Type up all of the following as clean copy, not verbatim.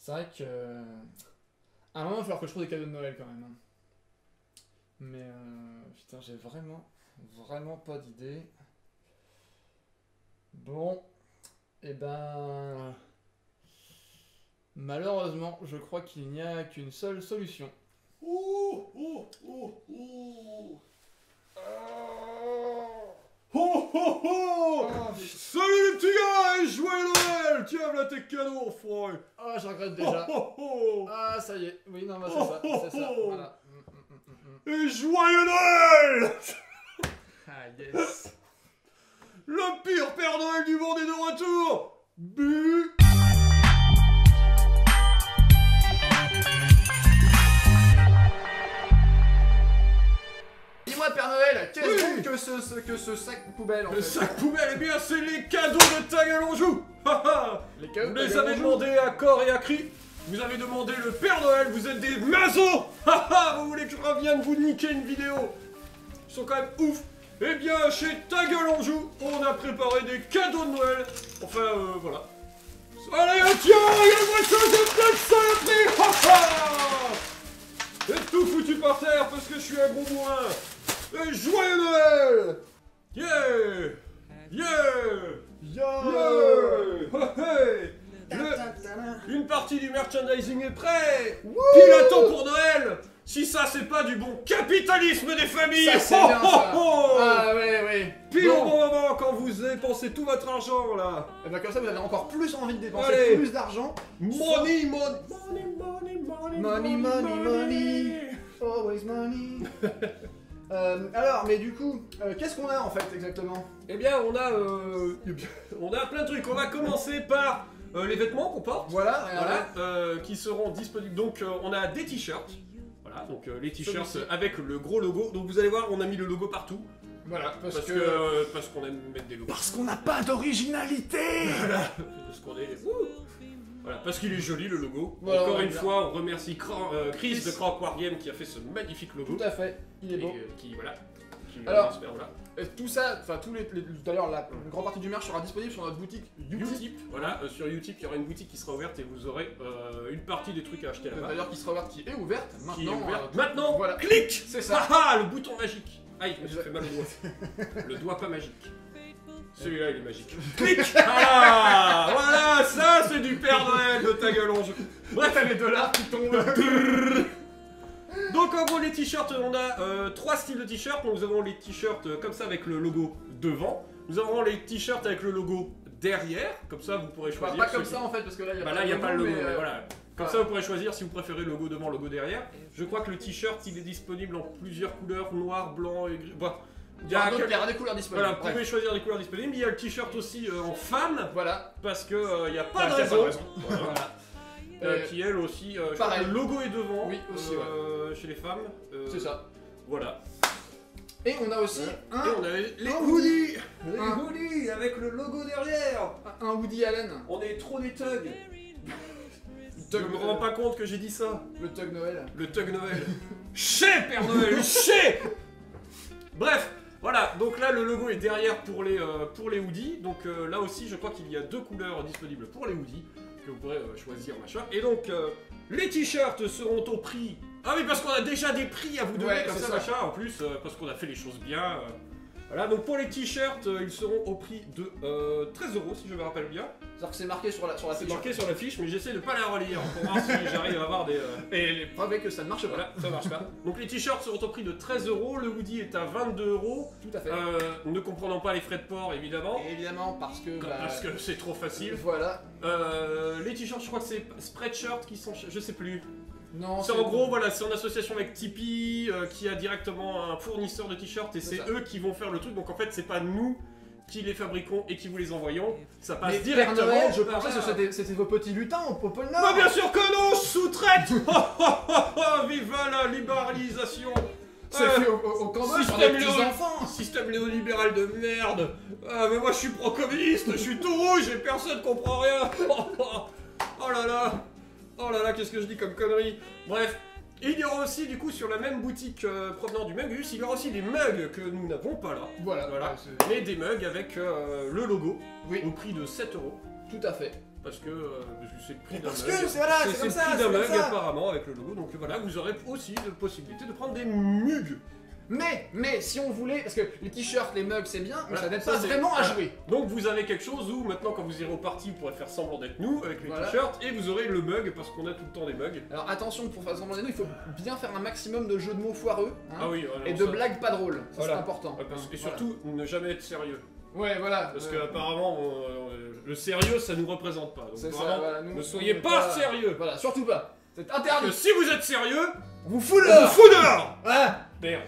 C'est vrai que... À un moment, il va falloir que je trouve des cadeaux de Noël quand même. Hein. Mais putain, j'ai vraiment pas d'idée. Bon, et ben... Malheureusement, je crois qu'il n'y a qu'une seule solution. Oh, oh, oh, oh. Oh, oh, oh. Salut les petits gars, et joyeux Noël. Tiens, voilà tes cadeaux, enfoiré. Ah, je regrette déjà. Oh, oh, oh. Ah, ça y est. Oui, non, bah, c'est ça. Voilà. Et joyeux Noël. Ah, yes. Le pire Père Noël du monde est de retour. Bu. Dis-moi, Père Noël, qu'est-ce donc que ce sac poubelle, en Le fait? sac poubelle, eh bien, c'est les cadeaux de ta gueule en joue. Les Vous cadeaux les avez demandés à corps et à cri. Vous avez demandé le Père Noël, vous êtes des mazos. Vous voulez que je revienne vous niquer une vidéo? Ils sont quand même ouf. Eh bien, chez Ta Gueule en Joue, on a préparé des cadeaux de Noël. Enfin, voilà. Allez, tiens, regarde-moi ça, j'ai plein de saloperies. Et tout foutu par terre parce que je suis un gros bourrin. Et joyeux Noël. Yeah. Hey. Une partie du merchandising est prêt. Pile à temps pour Noël. Si ça, c'est pas du bon capitalisme des familles. Ça, c'est bien, ça. Ah, ouais. Pile au bon moment quand vous dépensez tout votre argent, là. Et bah comme ça, vous avez encore plus envie de dépenser Allez. plus d'argent. Money. Money. Always money. Alors, mais du coup, qu'est-ce qu'on a en fait exactement? Eh bien, on a plein de trucs. On va commencer par les vêtements qu'on porte. Voilà. Qui seront disponibles. Donc, on a des t-shirts. Voilà, donc les t-shirts Celui-ci. avec le gros logo. Donc, vous allez voir, on a mis le logo partout. Voilà, parce qu'on aime mettre des logos. Parce qu'on n'a pas d'originalité. Parce qu'on est. Voilà, parce qu'il est joli le logo. Voilà, Encore ouais, une bien. fois, on remercie Chris de Crank War Game qui a fait ce magnifique logo. Tout à fait, il est beau. Et qui Alors, j'espère, voilà. Tout ça, enfin tout d'ailleurs une grande partie du merch sera disponible sur notre boutique Utip, voilà, sur Utip, il y aura une boutique qui sera ouverte et vous aurez une partie des trucs à acheter là-bas. D'ailleurs qui sera ouverte, qui est ouverte maintenant. Qui est ouverte. Maintenant, voilà. clique. C'est ça. Le bouton magique. Aïe, je me suis fait mal au doigt. Le doigt pas magique. Celui-là, il est magique. Clique. Voilà, ça c'est du Père Noël de Ta Gueule en Joue. Bref, t'as les dollars qui tombent. Donc en gros les t-shirts, on a 3 styles de t-shirts. Nous avons les t-shirts comme ça avec le logo devant. Nous avons les t-shirts avec le logo derrière. Comme ça vous pourrez choisir. Pas comme ça en fait parce que là il y a pas le logo. mais, Voilà. Comme ça vous pourrez choisir si vous préférez le logo devant, le logo derrière. Je crois que le t-shirt il est disponible en plusieurs couleurs, noir, blanc et gris. Bon, il y aura des couleurs disponibles. Voilà, vous pouvez choisir des couleurs disponibles. Il y a le t-shirt aussi en femme. Voilà. Parce que il n'y a pas de raison. Voilà. Qui elle aussi, je crois pareil. que le logo est devant. Oui, aussi, chez les femmes. C'est ça. Voilà. Et on a aussi Et on a les un hoodies. Les Un- hoodies avec le logo derrière. un Woody Allen. On est trop des thugs. Je Tug- me rends pas compte que j'ai dit ça. Le Tug Noël. Le Tug Noël. Chez Père Noël, chez. Bref, voilà. Donc là, le logo est derrière pour les hoodies. Donc là aussi, je crois qu'il y a 2 couleurs disponibles pour les hoodies que vous pourrez choisir, machin. Et donc, les t-shirts seront au prix. Ah oui, parce qu'on a déjà des prix à vous donner Ouais, comme c'est ça, ça. machin. En plus, parce qu'on a fait les choses bien. Voilà, donc pour les t-shirts, ils seront au prix de 13 € si je me rappelle bien. C'est-à-dire que c'est marqué sur la C'est fiche. marqué sur la fiche, mais j'essaie de pas la relire pour voir si j'arrive à avoir des. Et les preuves est que ça ne marche pas. Voilà, ça marche pas. Donc les t-shirts seront au prix de 13 €, le hoodie est à 22 €. Tout à fait. Ne comprenant pas les frais de port évidemment. Et évidemment parce que. Parce que c'est trop facile. Voilà. Les t-shirts, je crois que c'est Spreadshirt qui sont. Je sais plus. Non. C'est en gros, voilà, c'est en association avec Tipeee qui a directement un fournisseur de t-shirts et C'est c'est ça. eux qui vont faire le truc. Donc en fait, c'est pas nous qui les fabriquons et qui vous les envoyons. Ça passe Mais directement. Père Noël, je par pensais là. que c'était vos petits lutins au Pôle Nord. Bah bien sûr que non, sous-traite. Viva la libéralisation. C'est fait au Cambodge par des Système petits enfants. Système néolibéral de merde. Ah mais moi je suis pro-communiste, je suis tout rouge et personne comprend rien. Oh là là, qu'est-ce que je dis comme connerie. Bref, il y aura aussi du coup sur la même boutique provenant du Mugus, il y aura aussi des mugs que nous n'avons pas là. Voilà. Voilà. Ouais, Mais des mugs avec le logo Oui. au prix de 7 €. tout à fait. parce que c'est le prix d'un Parce mug. que voilà, c'est C'est comme le ça, prix c'est d'un comme mug ça. apparemment avec le logo, donc voilà, vous aurez aussi la possibilité de prendre des mugs. Mais si on voulait, parce que les t-shirts, les mugs c'est bien, mais Voilà, ça n'aide ça, pas c'est- vraiment à voilà. jouer. Donc vous avez quelque chose où maintenant quand vous irez au party vous pourrez faire semblant d'être nous avec les Voilà. t-shirts et vous aurez le mug parce qu'on a tout le temps des mugs. Alors attention, pour faire semblant des nous, il faut bien faire un maximum de jeux de mots foireux, hein, Ah oui, alors et de ça- blagues pas drôles, ça Voilà. c'est important. Et Voilà. surtout ne jamais être sérieux. Ouais, voilà. Parce qu'apparemment le sérieux ça nous représente pas. Donc c'est ça, vraiment, voilà, nous, ne on soyez est pas sérieux. Voilà, surtout pas. C'est Parce interdit. que si vous êtes sérieux, On vous fout on vous dehors. fout dehors. Hein. Merde.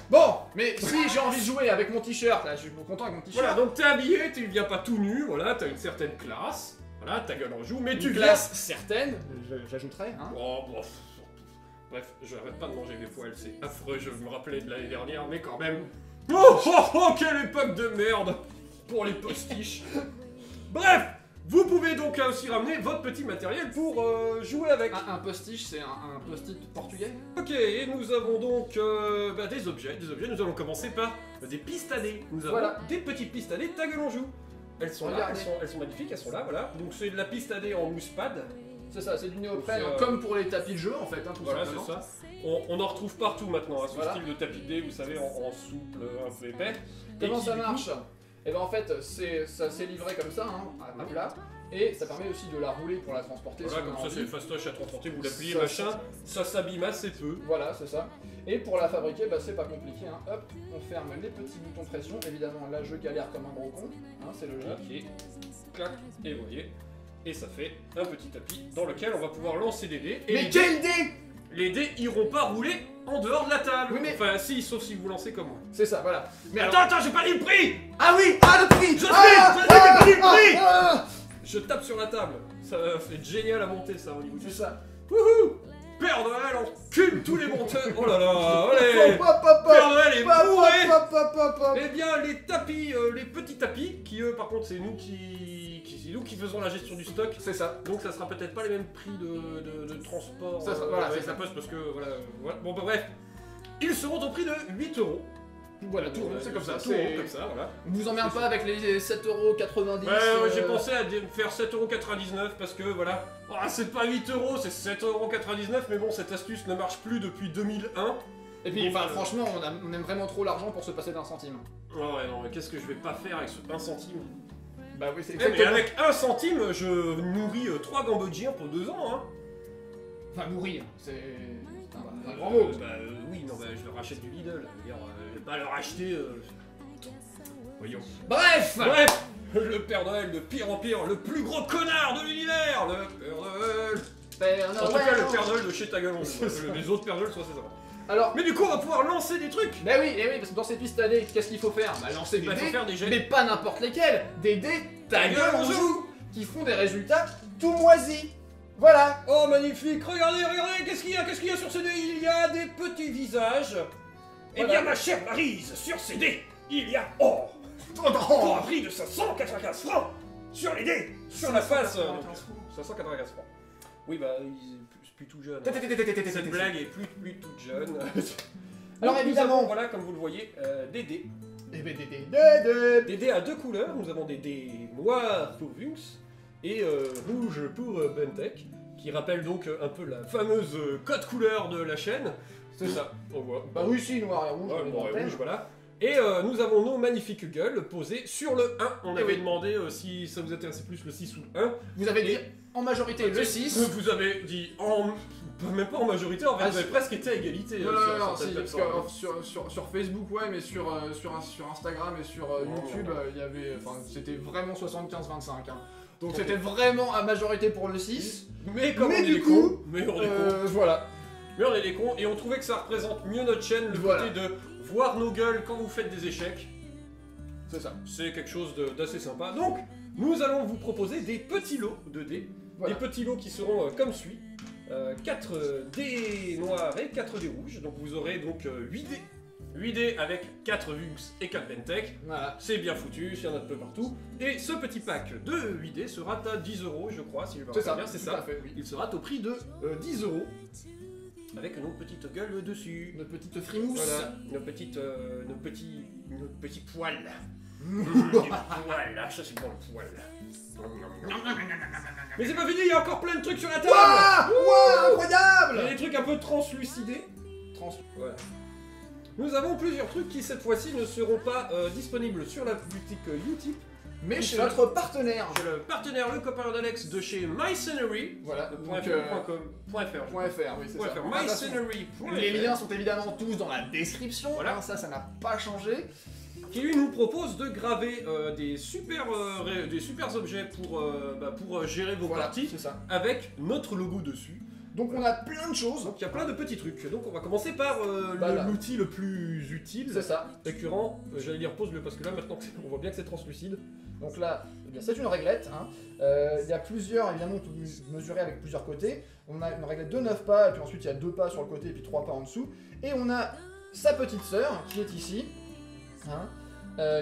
Bon, mais si j'ai envie de jouer avec mon t-shirt, là, je suis content avec mon t-shirt. Voilà, donc t'es habillé, tu viens pas tout nu, voilà, t'as une certaine classe. Voilà, ta gueule en joue, mais tu Une viens... classe certaine, j'ajouterai, hein. Oh, bref, j'arrête pas de manger des poils, c'est affreux, je me rappelais de l'année dernière, mais quand même... Oh, quelle époque de merde pour les postiches. Bref, vous pouvez donc aussi ramener votre petit matériel pour jouer avec. Un postiche, c'est un post-it portugais. Ok, et nous avons donc des objets. Nous allons commencer par des pistes à dés. Nous avons Voilà. des petites pistes à dés Tag et l'on joue. Elles sont là, Regardez. elles sont magnifiques, elles sont là, voilà. Donc c'est de la piste à dés en mousse pad. C'est ça, c'est du néoprène, Donc, comme pour les tapis de jeu en fait, hein, tout Voilà, simplement. c'est ça. On en retrouve partout maintenant, hein, ce Voilà. style de tapis de dés, vous savez, en souple, un peu épais. Comment Et qui, ça du coup, marche Et ben en fait, ça s'est livré comme ça, hein, à plat, et ça permet aussi de la rouler pour la transporter. Voilà, si on comme a ça envie. c'est fastoche à transporter, vous l'appuyez, Ça, machin, ça s'abîme assez peu. Voilà, c'est ça. Et pour la fabriquer, bah, c'est pas compliqué. Hein. Hop, on ferme les petits boutons pression. Évidemment, là, je galère comme un gros con. Hein, c'est logique. Ok, clac, et vous voyez. Et ça fait un petit tapis dans lequel on va pouvoir lancer des dés. Et Mais les quelle idée les dés iront pas rouler en dehors de la table. Oui, mais- Enfin, si, sauf si vous lancez comme moi. C'est ça, voilà. Mais Attends, alors- attends, j'ai pas dit le prix. Ah oui Ah, le prix Je sais, Ah, j'ai pas dit le prix. ah, Je tape sur la table. Ça va être génial à monter, ça, au niveau C'est du... ça. Wouhou. Père Noël encule tous les monteurs. Oh là là, allez. Hop, hop, hop, hop. Père Noël est Hop, bourré. hop, hop, hop, hop. Eh bien, les tapis, les petits tapis, qui eux, par contre, c'est nous c'est nous qui faisons la gestion du stock. C'est ça. Donc ça sera peut-être pas les mêmes prix de transport Ça sera- voilà, avec c'est la ça. poste parce que voilà, voilà. Bon bah bref. Ils seront au prix de 8 euros. Voilà, tout rond, c'est comme ça. Tout rond, c'est- comme ça, voilà. On vous emmerde pas avec les 7,90€. Ouais, j'ai pensé à faire 7,99€ parce que voilà. Oh, c'est pas 8 euros, c'est 7,99€, mais bon, cette astuce ne marche plus depuis 2001. Et puis, Donc, enfin, franchement, on aime vraiment trop l'argent pour se passer d'un centime. Oh ouais, non, mais qu'est-ce que je vais pas faire avec ce 1 centime? Bah oui, c'est Eh, mais avec 1 centime, je nourris 3 Cambodgiens pour 2 ans, hein. Enfin, nourrir, c'est un grand mot. Oui, non, bah, je leur achète du Lidl. Je vais pas leur acheter. Voyons. Bref Bref, le Père Noël de pire en pire, le plus gros connard de l'univers, le Père Noël. Père En tout Noël. cas, le Père Noël de chez Tagalon. Les autres Père Noël sont assez sympas. Alors, Mais du coup, on va pouvoir lancer des trucs. bah oui, parce que dans ces pistes à dés, qu'est-ce qu'il faut faire? Bah lancer des Bah, faut dés, faire des jets. mais pas n'importe lesquels. Des dés, ta gueule on joue, qui font des résultats tout moisis. Voilà. Oh, magnifique. Regardez, regardez, qu'est-ce qu'il y a sur ces dés? Il y a des petits visages. Eh Voilà. bien, ma chère Maryse, sur ces dés, il y a or. Oh, Pour un prix de 595 francs sur les dés, sur la face. 595 francs. Oui, bah, il est plus tout jeune. Cette blague est plus toute jeune. Alors, Donc, nous évidemment- avons, voilà, comme vous le voyez, des dés. Eh ben, des. Des dés à 2 couleurs. Nous avons des dés noirs pour Vunx et rouge pour Bentech, qui rappelle donc un peu la fameuse code couleur de la chaîne. C'est ça, on voit. Bah oui, si, noir et rouge, Ouais, on est bon, dans le rouge, thème. voilà. Et nous avons nos magnifiques gueules posées sur le 1. On Eh avait oui. demandé si ça vous intéressait plus le 6 ou le 1. Vous avez dit Et- en majorité le 6. Vous avez dit en... Même pas en majorité, en fait, Ah, vous avez si. presque été à égalité Non, sur non, non, certaines si, parce plateformes. que sur Facebook, ouais, mais sur Instagram et sur YouTube, il y avait. Enfin, c'était vraiment 75-25. Hein. Donc Ok. c'était vraiment à majorité pour le 6. Mais comme Mais on est du des coup, cons, mais on est cons. Voilà. Mais on est des cons, et on trouvait que ça représente mieux notre chaîne, le Voilà. côté de voir nos gueules quand vous faites des échecs. C'est ça. C'est quelque chose d'assez sympa. Donc, nous allons vous proposer des petits lots de dés. Voilà. Des petits lots qui seront comme suit. 4 dés noirs et 4 dés rouges. Donc vous aurez donc 8 dés. 8 dés avec 4 Vux et 4 Bentech. Voilà. C'est bien foutu, il y en a de peu partout. Et ce petit pack de 8 dés sera à 10 euros, je crois, si je me C'est rappelle ça, bien, c'est tout à ça. fait, oui. Il sera au prix de 10 euros. Avec nos petites gueules dessus. Notre petite frimousse. Voilà, nos petits poils. Voilà, ça c'est bon le poil. Mais c'est pas fini, il y a encore plein de trucs sur la table. Waouh, Il y a incroyable. des trucs un peu translucidés. Voilà. Nous avons plusieurs trucs qui cette fois-ci ne seront pas disponibles sur la boutique Utip. Mais chez notre partenaire. J'ai le partenaire, le copain d'Alex de chez MyScenery. Voilà, donc, .fr, .fr, oui, c'est ça. MyScenery.fr. Les liens sont évidemment tous dans la description, Voilà. hein, ça n'a pas changé. Qui lui nous propose de graver des super objets pour gérer vos Voilà, parties c'est ça. avec notre logo dessus. Donc on a plein de choses. Donc il y a plein de petits trucs. Donc on va commencer par Voilà. l'outil le plus utile. C'est ça. Récurrent. J'allais dire pose-le parce que là maintenant on voit bien que c'est translucide. Donc là, eh bien, c'est une réglette. Hein. Il y a plusieurs, évidemment, tout mesuré avec plusieurs côtés. On a une réglette de 9 pas, et puis ensuite il y a 2 pas sur le côté, et puis 3 pas en dessous. Et on a sa petite sœur, qui est ici, hein,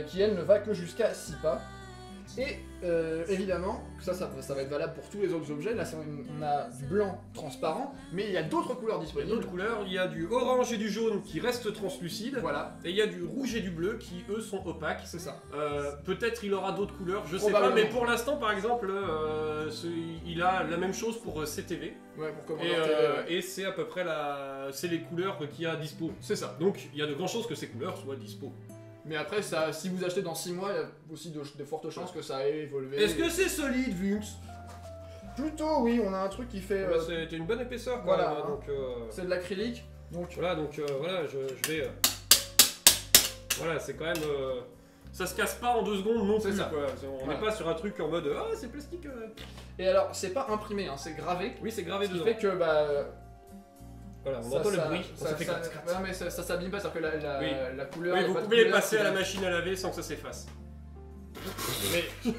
qui elle ne va que jusqu'à 6 pas. Et évidemment, ça va être valable pour tous les autres objets. Là, on a du blanc transparent, mais il y a d'autres couleurs Il y a disponibles. d'autres couleurs. Il y a du orange et du jaune qui restent translucides. Voilà, Et il y a du rouge et du bleu qui eux sont opaques. c'est ça. Peut-être il aura d'autres couleurs, je sais pas, Probablement. mais pour l'instant par exemple, il a la même chose pour CTV. Ouais, pour Et, commander. et c'est à peu près c'est les couleurs qu'il y a à dispo. C'est ça. Donc il y a de grandes chances que ces couleurs soient dispo. Mais après, ça, si vous achetez dans 6 mois, il y a aussi de fortes chances que ça ait évolué. Est-ce que c'est solide, Vunx? Plutôt, oui, on a un truc qui fait. C'était une bonne épaisseur quand voilà, même, hein. donc, C'est de l'acrylique, donc. voilà, je vais. Voilà, c'est quand même. Ça se casse pas en 2 secondes non C'est plus, ça. quoi. On n'est Voilà. pas sur un truc en mode ah c'est plastique. Et alors, c'est pas imprimé, hein, c'est gravé. Oui, c'est gravé Ce qui dedans. fait que, bah. Voilà, on entend le bruit. Ça fait ça- clac, clac. ouais, mais ça s'abîme pas, c'est-à-dire que Oui. la couleur. Oui, y a vous pas de pouvez les couleur, passer à la c'est- machine à laver sans que ça s'efface. Mais.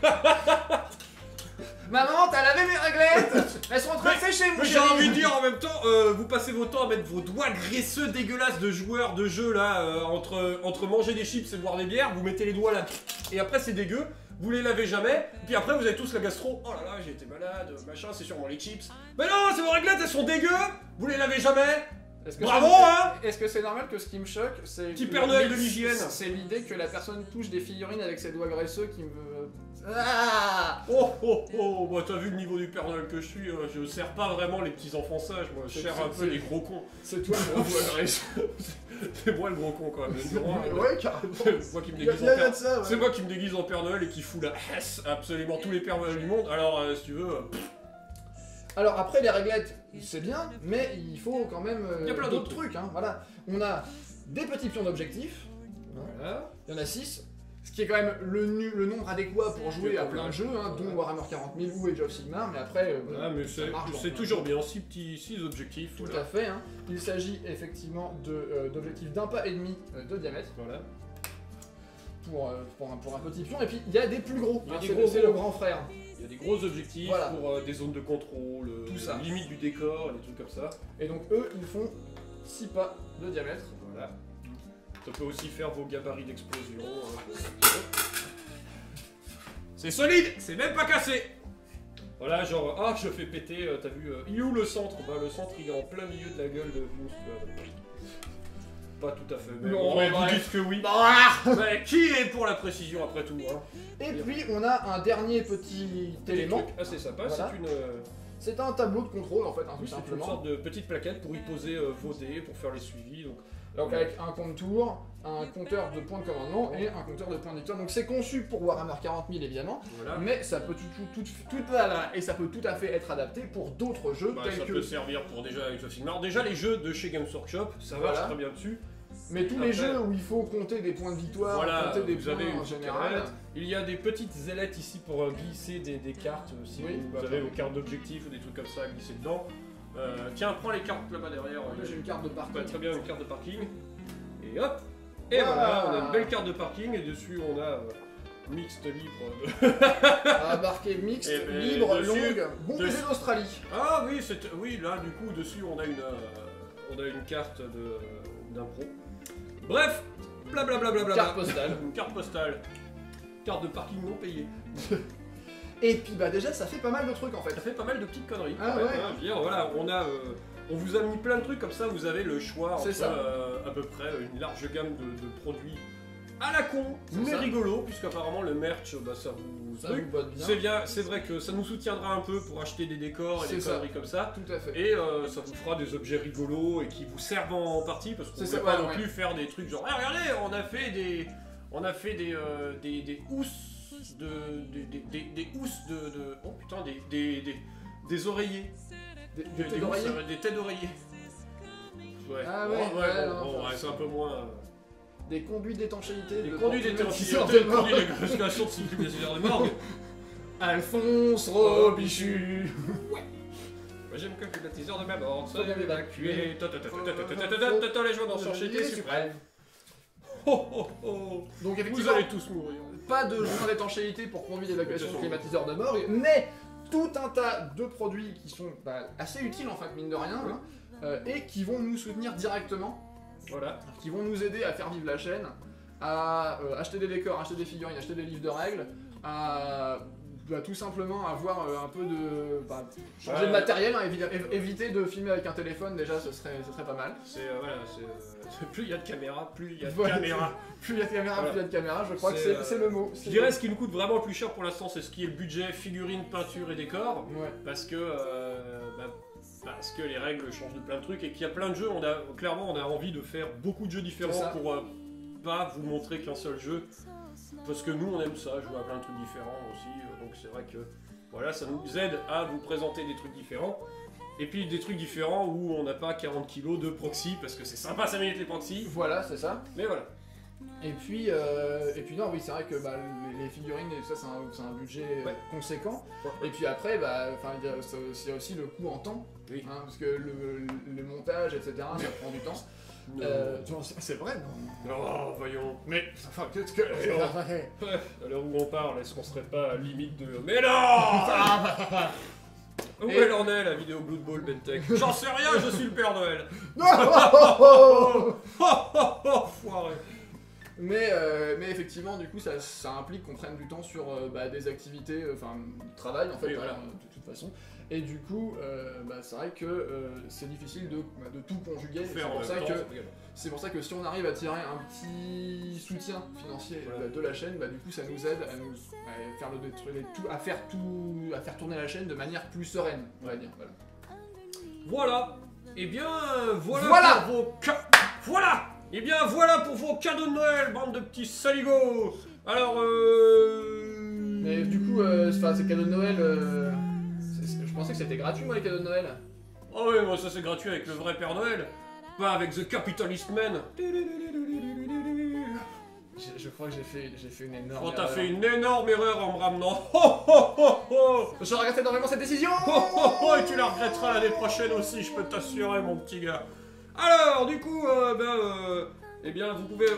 Maman, t'as lavé mes réglettes. Elles sont en train de sécher, mon Mais j'ai chéri. envie de dire en même temps, vous passez votre temps à mettre vos doigts graisseux dégueulasses de joueurs de jeu là, entre manger des chips et boire des bières, vous mettez les doigts là, et après c'est dégueu, vous les lavez jamais, puis après vous avez tous la gastro, oh là là j'ai été malade, machin, c'est sûrement les chips. Mais non, c'est vos réglettes, elles sont dégueu, vous les lavez jamais. Est-ce que Bravo, c'est- hein. Est-ce que c'est normal que ce qui me choque, c'est. Petit Père Noël de l'hygiène. C'est l'idée que la personne touche des figurines avec ses doigts graisseux qui me. Ah. Oh oh oh, bah t'as vu le niveau du Père Noël que je suis, je sers pas vraiment les petits enfants sages, moi je C'est- sers un c'est- peu les gros cons. C'est toi le gros doigt graisseux. C'est moi le gros con quand même. Ouais, carrément. C'est moi qui me Il y a déguise en bien Père de ça, ouais. C'est moi qui me déguise en Père Noël et qui fout la haisse à absolument tous les Pères Noël du monde. Alors, si tu veux, Alors après les réglettes, c'est bien, mais il faut quand même Il y a plein d'autres d'autres trucs. Hein, voilà. On a des petits pions d'objectifs, voilà. il y en a 6, ce qui est quand même le nombre adéquat pour jouer à plein de jeux, hein, dont Warhammer 40 000 ou Age of Sigmar, mais après, Voilà, mais ça marche dans c'est plein toujours de bien, 6 objectifs. Tout voilà. à fait. Hein. Il s'agit effectivement d'objectifs d'1 pas et demi de diamètre Voilà. pour un petit pion, et puis il y a des plus gros, Il y a hein, des c'est gros c'est le grand frère. Il y a des gros objectifs Voilà. pour des zones de contrôle, Tout ça. limite du décor, des trucs comme ça. Et donc eux, ils font 6 pas de diamètre. Voilà. Ça peut aussi faire vos gabarits d'explosion. Hein. C'est solide, c'est même pas cassé. Voilà, genre, ah, je fais péter, t'as vu, il est où le centre? Bah, le centre, il est en plein milieu de la gueule de Vunx. Pas tout à fait, mais Non, bon, mais vous bref. dites que oui. Ah. Mais qui est pour la précision après tout, hein? Et puis on a un dernier petit élément. Truc assez sympa, Voilà. C'est un tableau de contrôle en fait, hein, tout c'est une simplement. sorte de petite plaquette pour y poser vos dés, pour faire les suivis. Donc avec un compte-tour, un compteur de points de commandement et un compteur de points de victoire. Donc c'est conçu pour Warhammer 40 000 évidemment, Voilà. mais ça peut et ça peut tout à fait être adapté pour d'autres jeux Bah, tels ça que. peut servir pour déjà Age of Sigmar. Déjà les jeux de chez Games Workshop, ça marche Voilà. très bien dessus. Mais tous Après- les jeux où il faut compter des points de victoire, Voilà, compter des vous points avez une en petite général. ailerette. Il y a des petites ailettes ici pour glisser des cartes. Si Oui, vous bah, avez bah, vos cartes d'objectifs ou des trucs comme ça à glisser dedans. Tiens, prends les cartes là-bas derrière. Moi j'ai une carte de Pas partie. très bien une carte de parking. Et hop. Et Voilà. voilà, on a une belle carte de parking et dessus on a mixte libre. Embarqué mixte, Eh ben, libre, dessus- longue, bon dessus- baiser d'Australie. Ah oui, oui, là du coup dessus on a une carte d'impro. Bref, blablabla. Carte postale. Une carte postale. Carte de parking non payée. Et puis bah déjà ça fait pas mal de trucs en fait. Ça fait pas mal de petites conneries. Ah quand même, ouais. hein. Je veux dire, voilà, on vous a mis plein de trucs comme ça, vous avez le choix C'est entre ça. à peu près une large gamme de produits à la con, mais ça. rigolo, puisqu'apparemment le merch, bah, ça vous... Ça vous botte bien. C'est bien, c'est vrai que ça nous soutiendra un peu pour acheter des décors et des C'est ça. conneries comme ça. Tout à fait. Et ça vous fera des objets rigolos et qui vous servent en partie, parce qu'on ne C'est peut ça, pas ouais, non ouais. plus faire des trucs genre, ah, regardez, on a fait des housses des housses de... Oh putain, des oreillers. Des têtes d'oreiller. Des têtes d'oreiller. Ouais, Ah ouais, bon, ouais, bon, non, bon, enfin, ouais, c'est un peu moins... Des conduits d'étanchéité. Des de conduits climatiseurs d'étanchéité, de des mort. conduits d'exclamation de climatiseur de morgue. Alphonse Robichu. Moi j'aime que le climatiseur de ma mort, ça Faut bien vient d'évacuer. l'évacuer. Les joies d'enchanté suprême. Oh oh oh. Donc Vous effectivement, allez tous mourir. pas de joint d'étanchéité pour conduits d'évacuation de Bien sûr. climatiseurs de morgue, mais tout un tas de produits qui sont assez utiles en fait, mine de rien, Oui. et qui vont nous soutenir directement, Voilà. qui vont nous aider à faire vivre la chaîne, à acheter des décors, acheter des figurines, acheter des livres de règles, à tout simplement avoir un peu de... changer Ouais. de matériel, hein, éviter de filmer avec un téléphone, déjà ce serait pas mal. C'est voilà, plus il y a de caméras, plus il y a de Voilà. caméras. Plus il y a de caméras, Voilà. plus il y a de caméras, je crois que C'est, c'est le mot. Je dirais ce qui nous coûte vraiment plus cher pour l'instant, c'est ce qui est le budget figurines, peinture et décor, Ouais. parce que les règles changent de plein de trucs et qu'il y a plein de jeux. Clairement, on a envie de faire beaucoup de jeux C'est différents ça. pour pas vous montrer qu'un seul jeu, parce que nous on aime ça, jouer à plein de trucs différents aussi. Donc c'est vrai que voilà, ça nous aide à vous présenter des trucs différents. Et puis des trucs différents où on n'a pas 40 kilos de proxy, parce que c'est sympa 5 minutes les proxys, Voilà, c'est ça. mais voilà. Et puis non, oui, c'est vrai que les figurines et tout ça, c'est un budget Ouais. conséquent. Ouais. Et puis après, il y a aussi le coût en temps, Oui. hein, parce que le montage, etc., ça prend du temps. C'est vrai, non? Oh, voyons. Mais Enfin, qu'est-ce que... à l'heure où on parle, est-ce qu'on serait pas à limite de... Mais non. Où elle en est la vidéo Blood Bowl Bentech? J'en sais rien, je suis le Père Noël. Oh, foiré. Mais effectivement, du coup, ça implique qu'on prenne du temps sur des activités, du travail en fait, Oui, voilà. de toute façon. Et du coup, c'est vrai que c'est difficile de tout conjuguer. Faire en même temps, C'est pour ça que si on arrive à tirer un petit soutien financier Voilà. de la chaîne, du coup, ça nous aide à faire tourner la chaîne de manière plus sereine, on va dire. Voilà. Voilà. Et bien, voilà, Voilà. pour vos voilà. Et bien, voilà pour vos cadeaux de Noël, bande de petits saligots. Alors, Mais du coup, ces cadeaux de Noël, je pensais que c'était gratuit, moi, les cadeaux de Noël. oh oui, moi ça c'est gratuit avec le vrai Père Noël, pas avec The Capitalist Man. Je crois que j'ai fait une énorme Oh, t'as erreur. fait une énorme erreur en me ramenant. Oh oh oh oh. Je regrette énormément cette décision. Oh, oh, oh, et tu la regretteras l'année prochaine aussi, je peux t'assurer, mon petit gars. Alors, du coup, eh bien,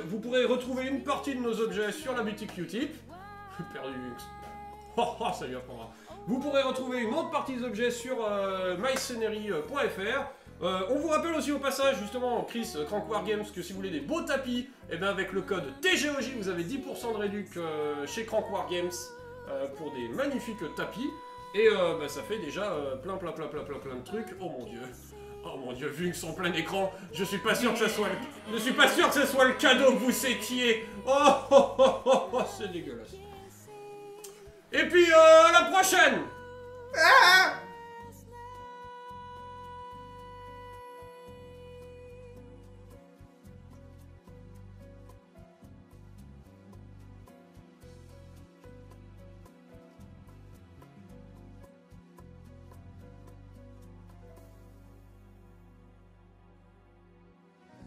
vous pourrez retrouver une partie de nos objets sur la boutique Utip. Perdu. Oh, oh, ça lui apprendra. Vous pourrez retrouver une autre partie des objets sur myscenery.fr. On vous rappelle aussi au passage, justement, Chris, Crank War Games, que si vous voulez des beaux tapis, et bien avec le code TGOJ, vous avez 10% de réduc chez Crank War Games pour des magnifiques tapis. Et ça fait déjà plein de trucs. Oh mon dieu, vu que son plein écran, je suis pas sûr que ce soit le cadeau que vous étiez. Oh, c'est dégueulasse. Et puis à la prochaine.